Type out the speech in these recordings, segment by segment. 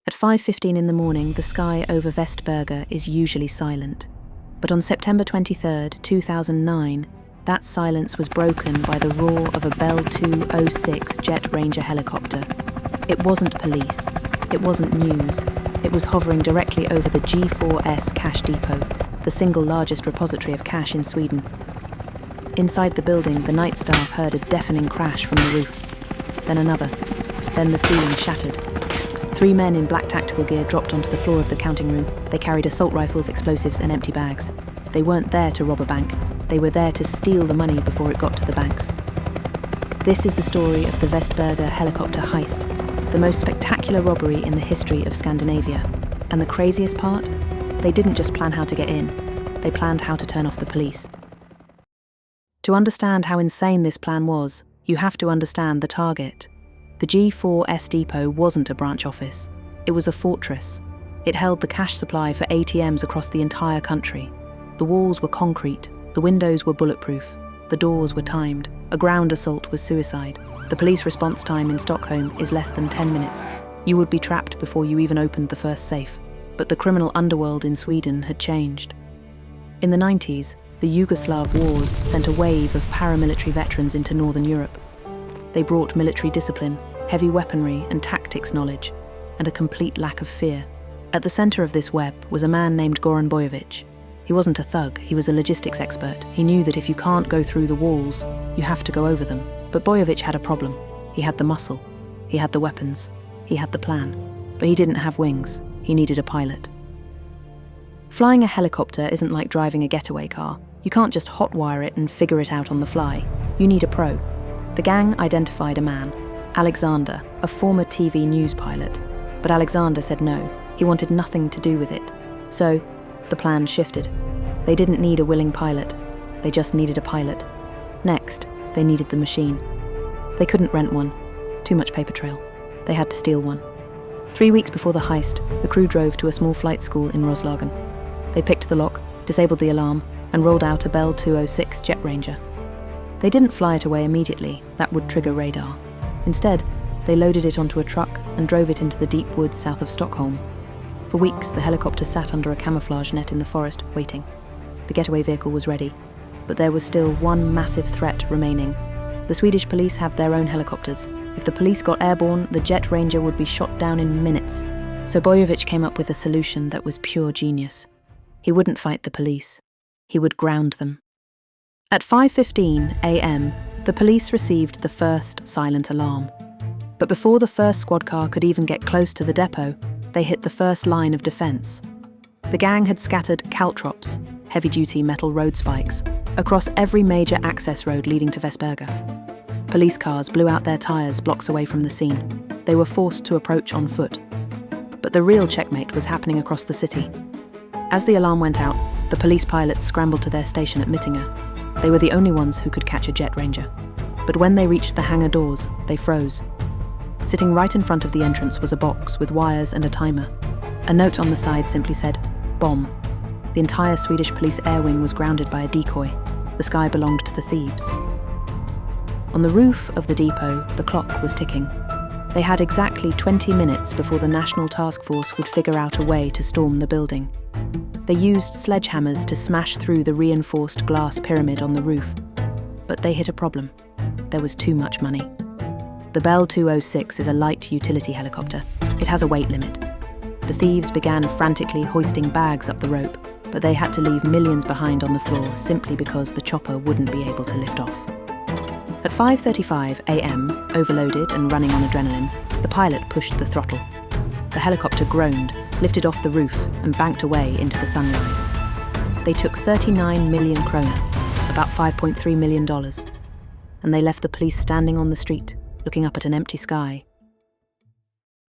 At 5:15 in the morning, the sky over Västberga is usually silent. But on September 23, 2009, that silence was broken by the roar of a Bell 206 Jet Ranger helicopter. It wasn't police. It wasn't news. It was hovering directly over the G4S cash depot, the single largest repository of cash in Sweden. Inside the building, the night staff heard a deafening crash from the roof. Then another. Then the ceiling shattered. 3 men in black tactical gear dropped onto the floor of the counting room. They carried assault rifles, explosives, and empty bags. They weren't there to rob a bank. They were there to steal the money before it got to the banks. This is the story of the Västberga Helicopter Heist, the most spectacular robbery in the history of Scandinavia. And the craziest part? They didn't just plan how to get in. They planned how to turn off the police. To understand how insane this plan was, you have to understand the target. The G4S depot wasn't a branch office. It was a fortress. It held the cash supply for ATMs across the entire country. The walls were concrete, the windows were bulletproof, the doors were timed. A ground assault was suicide. The police response time in Stockholm is less than 10 minutes. You would be trapped before you even opened the first safe. But the criminal underworld in Sweden had changed. In the 90s, the Yugoslav wars sent a wave of paramilitary veterans into Northern Europe. They brought military discipline, heavy weaponry and tactics knowledge, and a complete lack of fear. At the center of this web was a man named Goran Bojovic. He wasn't a thug, he was a logistics expert. He knew that if you can't go through the walls, you have to go over them. But Bojovic had a problem. He had the muscle, he had the weapons, he had the plan, but he didn't have wings. He needed a pilot. Flying a helicopter isn't like driving a getaway car. You can't just hotwire it and figure it out on the fly. You need a pro. The gang identified a man, Alexander, a former TV news pilot. But Alexander said no, he wanted nothing to do with it. So, the plan shifted. They didn't need a willing pilot, they just needed a pilot. Next, they needed the machine. They couldn't rent one, too much paper trail. They had to steal one. 3 weeks before the heist, the crew drove to a small flight school in Roslagen. They picked the lock, disabled the alarm, and rolled out a Bell 206 Jet Ranger. They didn't fly it away immediately, that would trigger radar. Instead, they loaded it onto a truck and drove it into the deep woods south of Stockholm. For weeks, the helicopter sat under a camouflage net in the forest, waiting. The getaway vehicle was ready, but there was still one massive threat remaining. The Swedish police have their own helicopters. If the police got airborne, the Jet Ranger would be shot down in minutes. So Bojovic came up with a solution that was pure genius. He wouldn't fight the police. He would ground them. At 5:15 a.m., the police received the first silent alarm. But before the first squad car could even get close to the depot, they hit the first line of defense. The gang had scattered caltrops, heavy-duty metal road spikes, across every major access road leading to Västberga. Police cars blew out their tires blocks away from the scene. They were forced to approach on foot. But the real checkmate was happening across the city. As the alarm went out, the police pilots scrambled to their station at Mittinge. They were the only ones who could catch a Jet Ranger. But when they reached the hangar doors, they froze. Sitting right in front of the entrance was a box with wires and a timer. A note on the side simply said, "Bomb." The entire Swedish police air wing was grounded by a decoy. The sky belonged to the thieves. On the roof of the depot, the clock was ticking. They had exactly 20 minutes before the National Task Force would figure out a way to storm the building. They used sledgehammers to smash through the reinforced glass pyramid on the roof. But they hit a problem. There was too much money. The Bell 206 is a light utility helicopter. It has a weight limit. The thieves began frantically hoisting bags up the rope, but they had to leave millions behind on the floor simply because the chopper wouldn't be able to lift off. At 5:35 a.m., overloaded and running on adrenaline, the pilot pushed the throttle. The helicopter groaned, lifted off the roof, and banked away into the sunrise. They took 39 million krona, about $5.3 million, and they left the police standing on the street, looking up at an empty sky.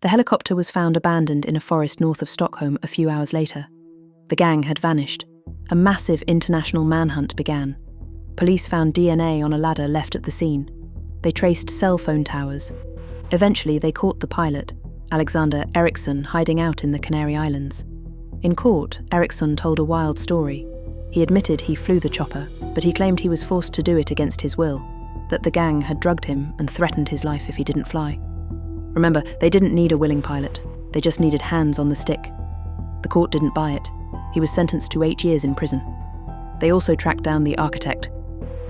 The helicopter was found abandoned in a forest north of Stockholm a few hours later. The gang had vanished. A massive international manhunt began. Police found DNA on a ladder left at the scene. They traced cell phone towers. Eventually, they caught the pilot, Alexander Eriksson, hiding out in the Canary Islands. In court, Eriksson told a wild story. He admitted he flew the chopper, but he claimed he was forced to do it against his will, that the gang had drugged him and threatened his life if he didn't fly. Remember, they didn't need a willing pilot. They just needed hands on the stick. The court didn't buy it. He was sentenced to 8 years in prison. They also tracked down the architect.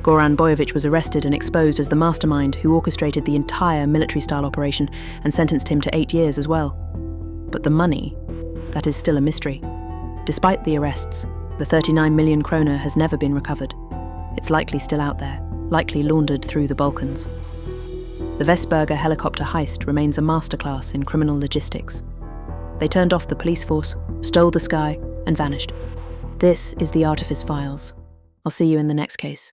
Goran Bojovic was arrested and exposed as the mastermind who orchestrated the entire military-style operation and sentenced him to 8 years as well. But the money, that is still a mystery. Despite the arrests, the 39 million kroner has never been recovered. It's likely still out there, likely laundered through the Balkans. The Västberga Helicopter Heist remains a masterclass in criminal logistics. They turned off the police force, stole the sky, and vanished. This is the Artifice Files. I'll see you in the next case.